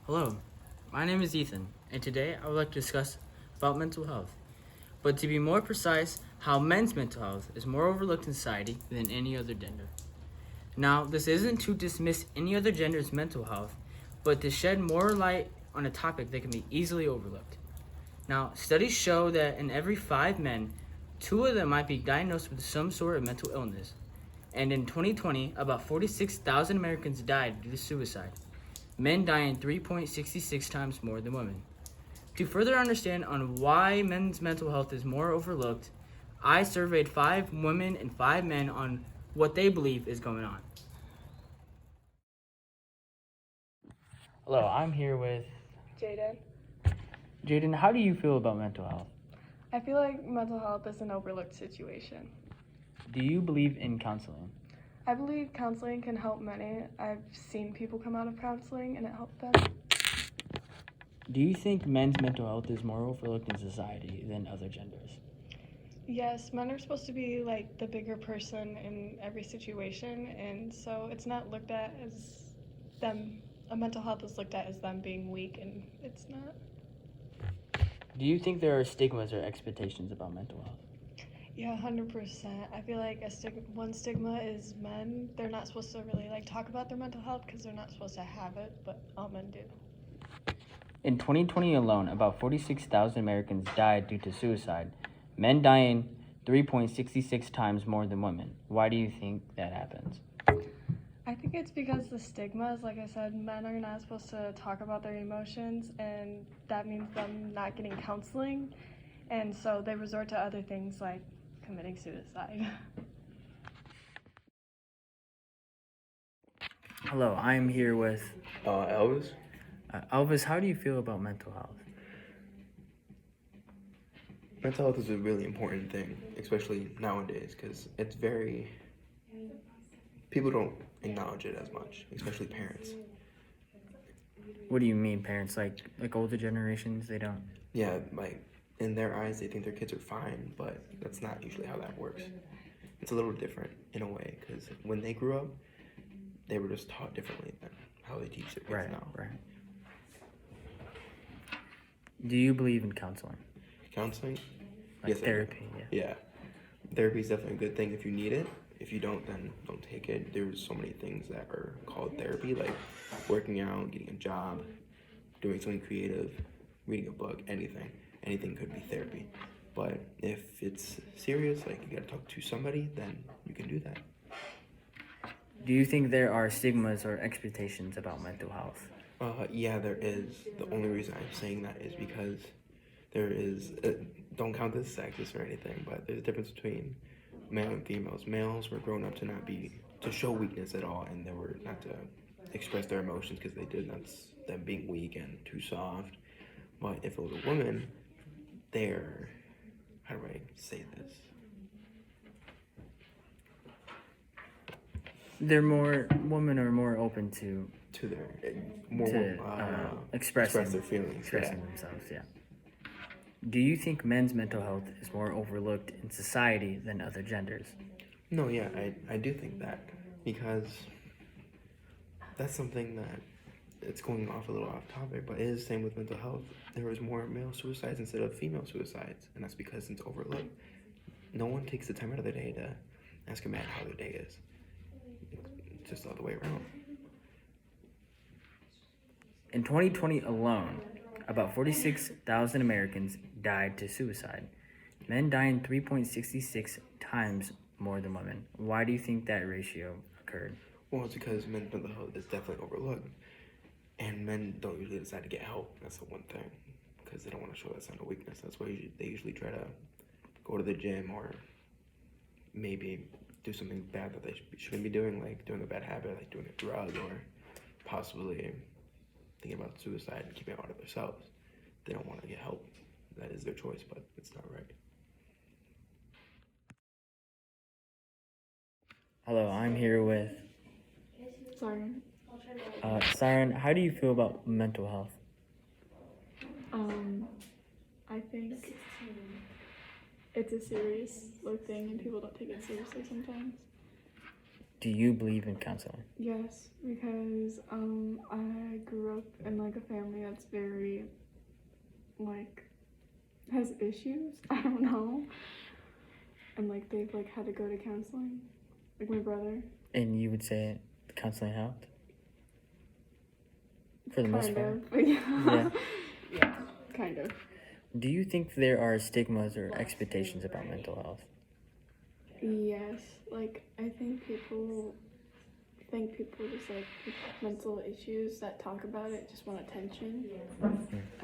Hello, my name is Ethan, and today I would like to discuss about mental health. But to be more precise, how men's mental health is more overlooked in society than any other gender. Now, this isn't to dismiss any other gender's mental health, but to shed more light on a topic that can be easily overlooked. Now, studies show that in every 5 men, 2 of them might be diagnosed with some sort of mental illness. And in 2020, about 46,000 Americans died due to suicide, men dying 3.66 times more than women. To further understand on why men's mental health is more overlooked, I surveyed 5 women and 5 men on what they believe is going on. Hello, I'm here with Jaden. Jaden. How do you feel about mental health? I feel like mental health is an overlooked situation. Do you believe in counseling? I believe counseling can help many. I've seen people come out of counseling and it helped them. Do you think men's mental health is more overlooked in society than other genders? Yes, men are supposed to be like the bigger person in every situation, and so it's not looked at as them. Mental health is looked at as them being weak, and it's not. Do you think there are stigmas or expectations about mental health? Yeah, 100%. I feel like one stigma is men. They're not supposed to really like talk about their mental health because they're not supposed to have it, but all men do. In 2020 alone, about 46,000 Americans died due to suicide, men dying 3.66 times more than women. Why do you think that happens? I think it's because the stigma is, like I said, men are not supposed to talk about their emotions, and that means them not getting counseling, and so they resort to other things like committing suicide. Hello, I'm here with Elvis? Elvis. How do you feel about mental health? Mental health is a really important thing, especially nowadays, because it's very. People don't acknowledge it as much, especially parents. What do you mean, parents? Like older generations, they don't. Yeah, like in their eyes, they think their kids are fine, but that's not usually how that works. It's a little different in a way, because when they grew up, they were just taught differently than how they teach their kids now. Right. Do you believe in counseling? Counseling? Like Yes, I do. therapy, yeah. Yeah. Therapy is definitely a good thing if you need it. If you don't, then don't take it. There's so many things that are called therapy, like working out, getting a job, doing something creative, reading a book, anything. Anything could be therapy. But if it's serious, like you gotta talk to somebody, then you can do that. Do you think there are stigmas or expectations about mental health? Yeah, there is. The only reason I'm saying that is because there is, don't count this sexist or anything, but there's a difference between male and females. Males were grown up to not be, to show weakness at all, and they were not to express their emotions because they did. That's them being weak and too soft. But if it was a woman, they're, how do I say this? Women are more open to Their more expressing express their feelings. expressing themselves. Yeah. Do you think men's mental health is more overlooked in society than other genders? No, yeah, I do think that because that's something that it's going off a little off topic, but it is the same with mental health. There was more male suicides instead of female suicides, and that's because it's overlooked. No one takes the time out of their day to ask a man how their day is. It's just the other way around. In 2020 alone, about 46,000 Americans died to suicide, men dying 3.66 times more than women. Why do you think that ratio occurred? Well, it's because men's mental health is definitely overlooked, and men don't usually decide to get help. That's the one thing, because they don't want to show that sign of weakness. That's why they usually try to go to the gym or maybe do something bad that they shouldn't be doing, like doing a bad habit, like doing a drug, or possibly thinking about suicide and keeping it out of themselves. They don't want to get help. That is their choice, but it's not right. Hello, I'm here with Siren. Siren. How do you feel about mental health? I think it's a serious thing, and people don't take it seriously sometimes. Do you believe in counseling? Yes, because I grew up in like a family that's very like has issues. I don't know, and like they've like had to go to counseling, like my brother. And you would say counseling helped? For the most Kind part? of, but yeah. Yeah, kind of. Do you think there are stigmas or expectations about mental health? Yes, like I think people just like with mental issues that talk about it just want attention,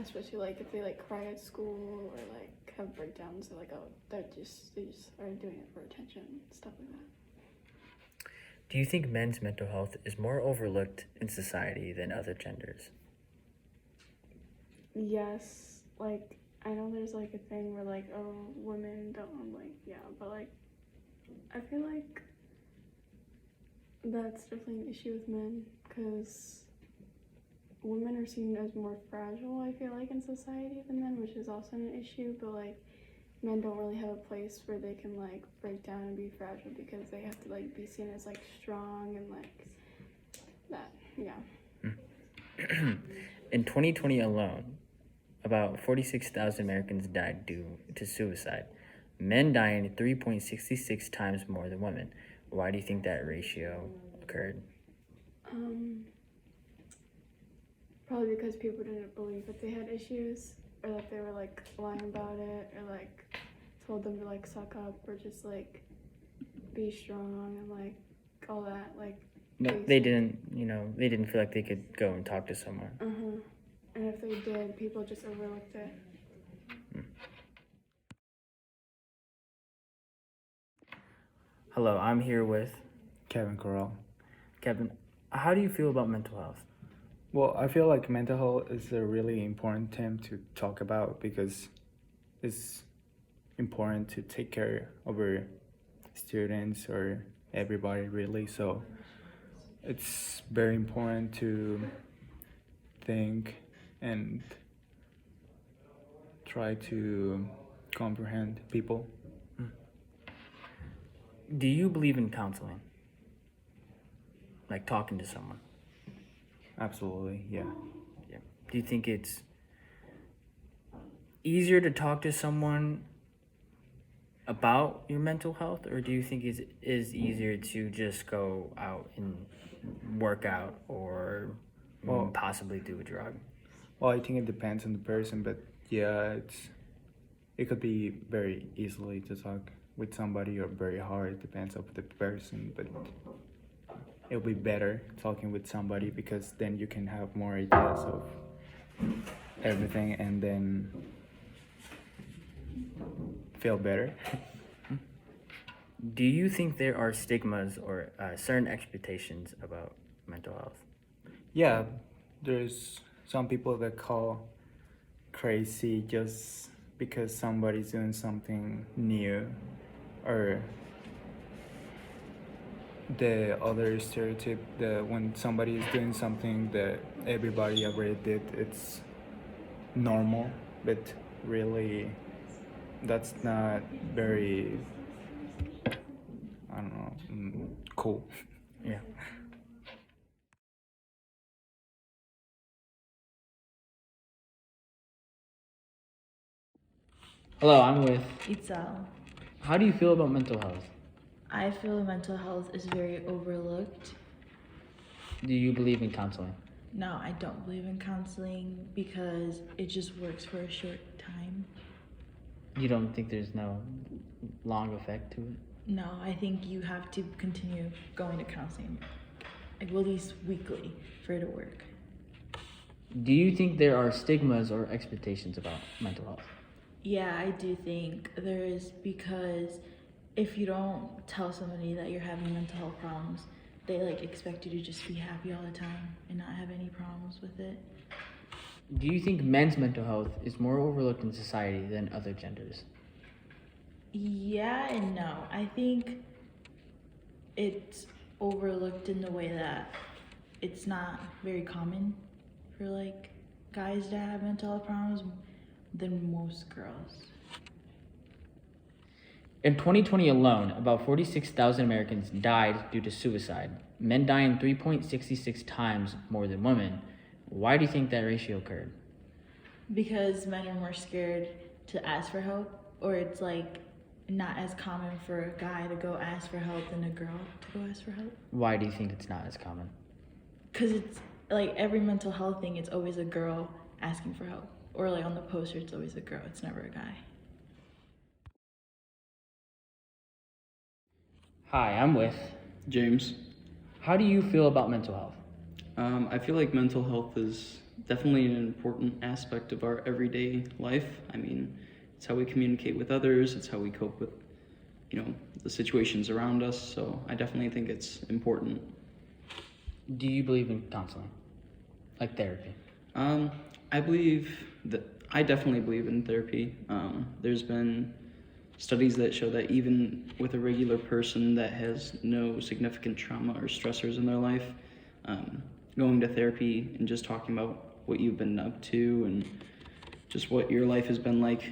especially like if they like cry at school or like have breakdowns. They're like, oh, they just are doing it for attention, stuff like that. Do you think men's mental health is more overlooked in society than other genders? Yes, like I know there's like a thing where like, oh, women don't. I'm like, yeah, but like I feel like that's definitely an issue with men because women are seen as more fragile, I feel like, in society than men, which is also an issue, but like men don't really have a place where they can like break down and be fragile because they have to like be seen as like strong and like that. Yeah. In 2020 alone, about 46,000 Americans died due to suicide. Men dying 3.66 times more than women. Why do you think that ratio occurred? Probably because people didn't believe that they had issues or that they were like lying about it or like told them to like suck up or just like be strong and like all that like But they didn't, they didn't feel like they could go and talk to someone. And if they did, people just overlooked it. Hello, I'm here with Kevin Corral. Kevin. How do you feel about mental health? Well, I feel like mental health is a really important thing to talk about because it's important to take care of our students or everybody really. So it's very important to think and try to comprehend people. Do you believe in counseling? Like talking to someone? Absolutely, yeah. Yeah. Do you think it's easier to talk to someone about your mental health, or do you think it is easier to just go out and work out or possibly do a drug? Well, I think it depends on the person, but yeah, it could be very easily to talk with somebody or very hard. It depends on the person, but it'll be better talking with somebody because then you can have more ideas of everything and then feel better. Do you think there are stigmas or certain expectations about mental health? Yeah, there's some people that call crazy just because somebody's doing something new, or the other stereotype that when somebody is doing something that everybody already did, it's normal, but really that's not very, I don't know, cool. Yeah. Hello, I'm with Ital. How do you feel about mental health? I feel mental health is very overlooked. Do you believe in counseling? No, I don't believe in counseling because it just works for a short time. You don't think there's no long effect to it? No, I think you have to continue going to counseling, like at least weekly, for it to work. Do you think there are stigmas or expectations about mental health? Yeah, I do think there is, because if you don't tell somebody that you're having mental health problems, they like expect you to just be happy all the time and not have any problems with it. Do you think men's mental health is more overlooked in society than other genders? Yeah and no. I think it's overlooked in the way that it's not very common for like guys to have mental health problems than most girls. In 2020 alone, about 46,000 Americans died due to suicide, men dying 3.66 times more than women. Why do you think that ratio occurred? Because men are more scared to ask for help, or it's like not as common for a guy to go ask for help than a girl to go ask for help. Why do you think it's not as common? Because it's like every mental health thing, it's always a girl asking for help, or like on the poster, it's always a girl, it's never a guy. Hi, I'm with. James. How do you feel about mental health? I feel like mental health is definitely an important aspect of our everyday life. I mean, it's how we communicate with others, it's how we cope with, the situations around us. So I definitely think it's important. Do you believe in counseling? Like therapy? I definitely believe in therapy. There's been studies that show that even with a regular person that has no significant trauma or stressors in their life, going to therapy and just talking about what you've been up to and just what your life has been like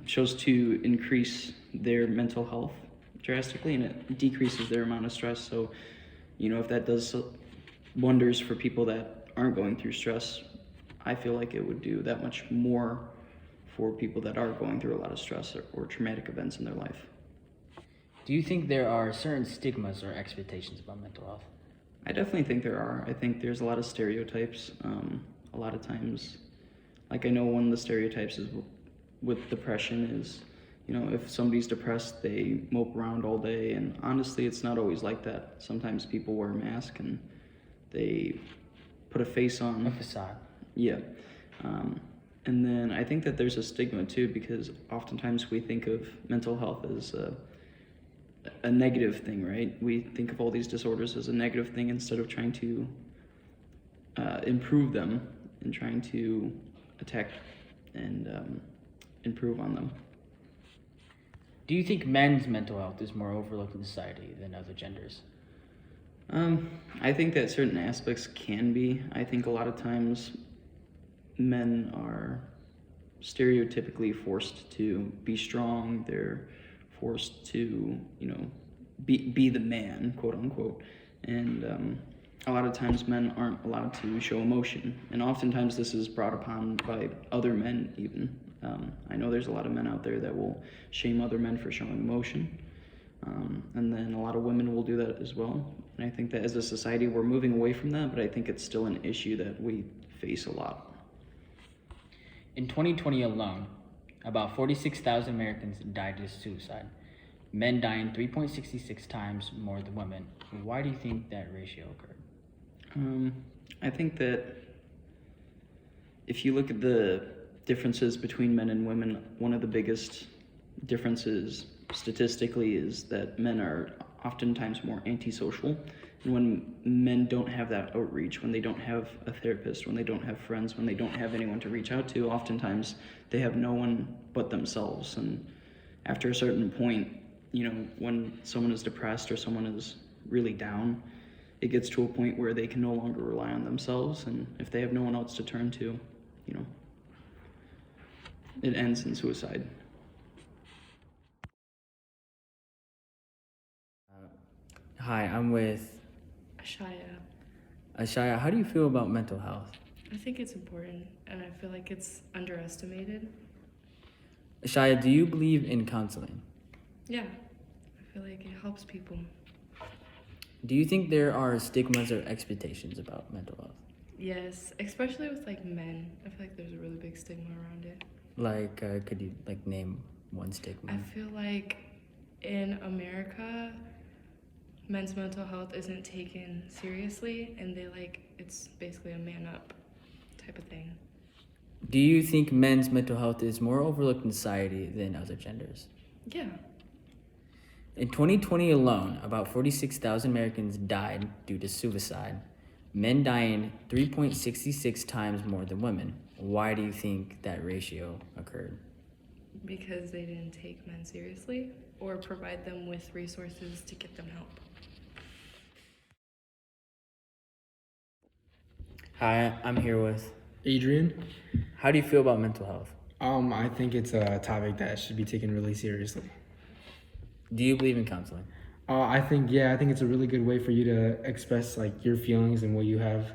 shows to increase their mental health drastically, and it decreases their amount of stress. So, if that does wonders for people that aren't going through stress, I feel like it would do that much more for people that are going through a lot of stress or traumatic events in their life. Do you think there are certain stigmas or expectations about mental health? I definitely think there are. I think there's a lot of stereotypes. A lot of times, like I know one of the stereotypes is with depression is, if somebody's depressed, they mope around all day. And honestly, it's not always like that. Sometimes people wear a mask and they put a face on. A facade. Yeah. And then I think that there's a stigma too, because oftentimes we think of mental health as a negative thing, right? We think of all these disorders as a negative thing instead of trying to improve them and trying to attack and improve on them. Do you think men's mental health is more overlooked in society than other genders? I think that certain aspects can be. I think a lot of times men are stereotypically forced to be strong. They're forced to, be the man, quote unquote. And a lot of times men aren't allowed to show emotion. And oftentimes this is brought upon by other men even. I know there's a lot of men out there that will shame other men for showing emotion. And then a lot of women will do that as well. And I think that as a society, we're moving away from that, but I think it's still an issue that we face a lot. In 2020 alone, about 46,000 Americans died due to suicide, men dying 3.66 times more than women. Why do you think that ratio occurred? I think that if you look at the differences between men and women, one of the biggest differences statistically is that men are oftentimes more antisocial. And when men don't have that outreach, when they don't have a therapist, when they don't have friends, when they don't have anyone to reach out to, oftentimes they have no one but themselves. And after a certain point, when someone is depressed or someone is really down, it gets to a point where they can no longer rely on themselves. And if they have no one else to turn to, it ends in suicide. Hi, I'm with Ashaya. Ashaya. How do you feel about mental health? I think it's important, and I feel like it's underestimated. Ashaya, do you believe in counseling? Yeah, I feel like it helps people. Do you think there are stigmas or expectations about mental health? Yes, especially with like men. I feel like there's a really big stigma around it. Like, could you name one stigma? I feel like in America, men's mental health isn't taken seriously, and it's basically a man up type of thing. Do you think men's mental health is more overlooked in society than other genders? Yeah. In 2020 alone, about 46,000 Americans died due to suicide, men dying 3.66 times more than women. Why do you think that ratio occurred? Because they didn't take men seriously or provide them with resources to get them help. Hi, I'm here with Adrian. How do you feel about mental health? I think it's a topic that should be taken really seriously. Do you believe in counseling? I think it's a really good way for you to express like your feelings and what you have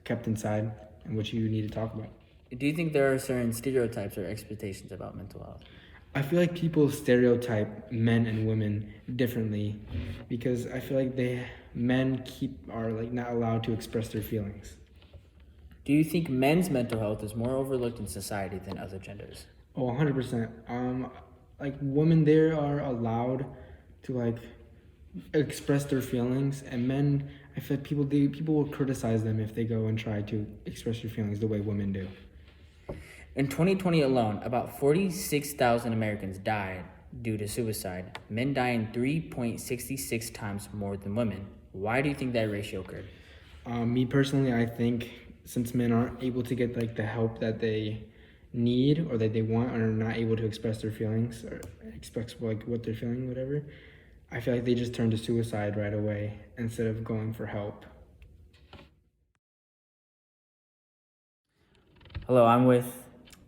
kept inside and what you need to talk about. Do you think there are certain stereotypes or expectations about mental health? I feel like people stereotype men and women differently because I feel like men are like not allowed to express their feelings. Do you think men's mental health is more overlooked in society than other genders? Oh, 100%. Like women, they are allowed to like express their feelings, and men, I feel like people will criticize them if they go and try to express their feelings the way women do. In 2020 alone, about 46,000 Americans died due to suicide, men dying 3.66 times more than women. Why do you think that ratio occurred? Me personally, I think since men aren't able to get like the help that they need or that they want, or are not able to express their feelings or express like what they're feeling, whatever, I feel like they just turn to suicide right away instead of going for help. Hello, I'm with.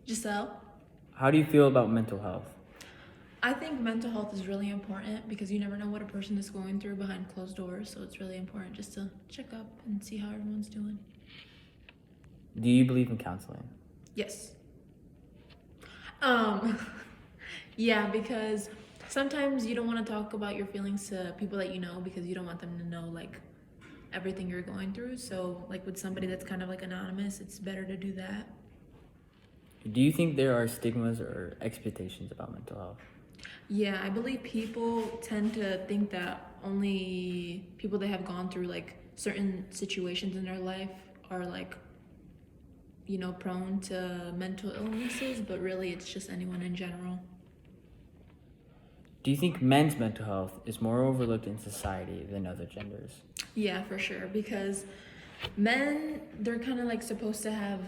Giselle, How do you feel about mental health? I think mental health is really important because you never know what a person is going through behind closed doors. So it's really important just to check up and see how everyone's doing. Do you believe in counseling? Yes. Yeah, because sometimes you don't want to talk about your feelings to people that you know because you don't want them to know like everything you're going through. So like with somebody that's kind of like anonymous, it's better to do that. Do you think there are stigmas or expectations about mental health? Yeah, I believe people tend to think that only people that have gone through like certain situations in their life are like, you know, prone to mental illnesses, but really it's just anyone in general. Do you think men's mental health is more overlooked in society than other genders? Yeah, for sure, because men, they're kind of like supposed to have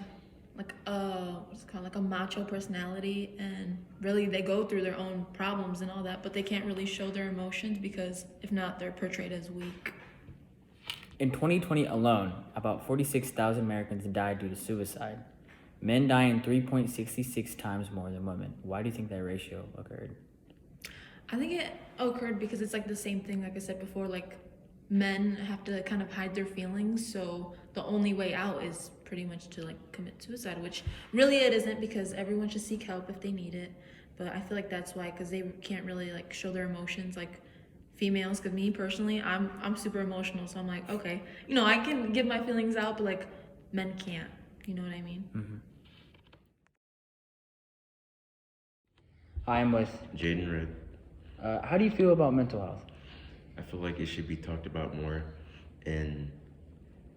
like what's it called, like a macho personality, and really they go through their own problems and all that, but they can't really show their emotions because if not, they're portrayed as weak. In 2020 alone, about 46,000 Americans died due to suicide, men dying 3.66 times more than women. Why do you think that ratio occurred? I think it occurred because it's like the same thing, like I said before, like men have to kind of hide their feelings, so the only way out is pretty much to like commit suicide, which really it isn't, because everyone should seek help if they need it. But I feel like that's why, because they can't really like show their emotions like females. Because me personally, I'm super emotional, so I'm like, okay, you know, I can give my feelings out, but like men can't, you know what I mean? Mm-hmm. Hi, I'm with. Jaden. How do you feel about mental health? I feel like it should be talked about more, and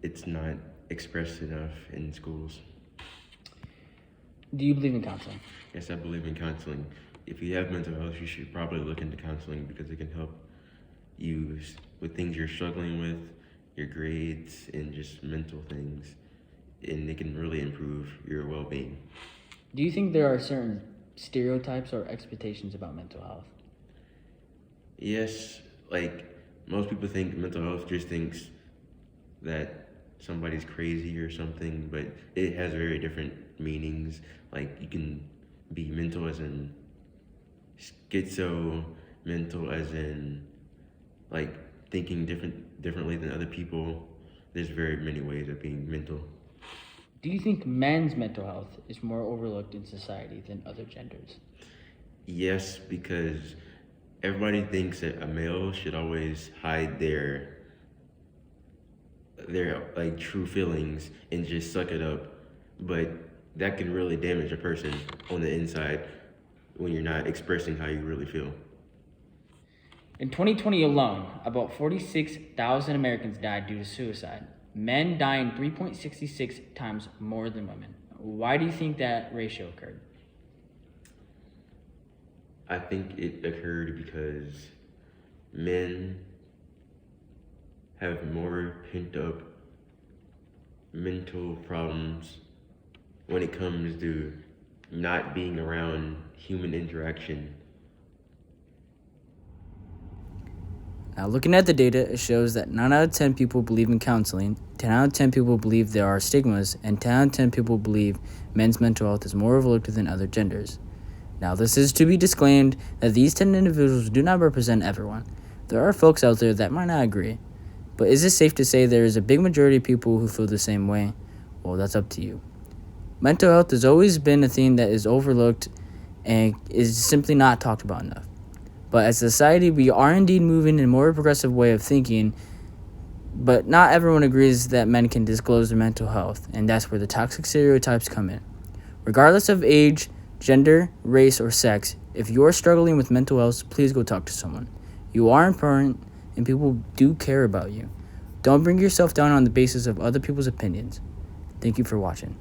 it's not expressed enough in schools. Do you believe in counseling? Yes, I believe in counseling. If you have mental health, you should probably look into counseling because it can help you with things you're struggling with, your grades, and just mental things, and it can really improve your well-being. Do you think there are certain stereotypes or expectations about mental health? Yes, like most people think mental health just thinks that somebody's crazy or something, but it has very different meanings. Like you can be mental as in schizo, mental as in like thinking differently than other people. There's very many ways of being mental. Do you think men's mental health is more overlooked in society than other genders? Yes, because everybody thinks that a male should always hide their like true feelings and just suck it up, but that can really damage a person on the inside when you're not expressing how you really feel. In 2020 alone, about 46,000 Americans died due to suicide, men dying 3.66 times more than women. Why do you think that ratio occurred? I think it occurred because men have more pent up mental problems when it comes to not being around human interaction. Now, looking at the data, it shows that 9 out of 10 people believe in counseling, 10 out of 10 people believe there are stigmas, and 10 out of 10 people believe men's mental health is more overlooked than other genders. Now, this is to be disclaimed that these 10 individuals do not represent everyone. There are folks out there that might not agree. But is it safe to say there is a big majority of people who feel the same way? Well, that's up to you. Mental health has always been a thing that is overlooked and is simply not talked about enough. But as a society, we are indeed moving in a more progressive way of thinking, but not everyone agrees that men can disclose their mental health, and that's where the toxic stereotypes come in. Regardless of age, gender, race, or sex, if you are struggling with mental health, please go talk to someone. You are important, and people do care about you. Don't bring yourself down on the basis of other people's opinions. Thank you for watching.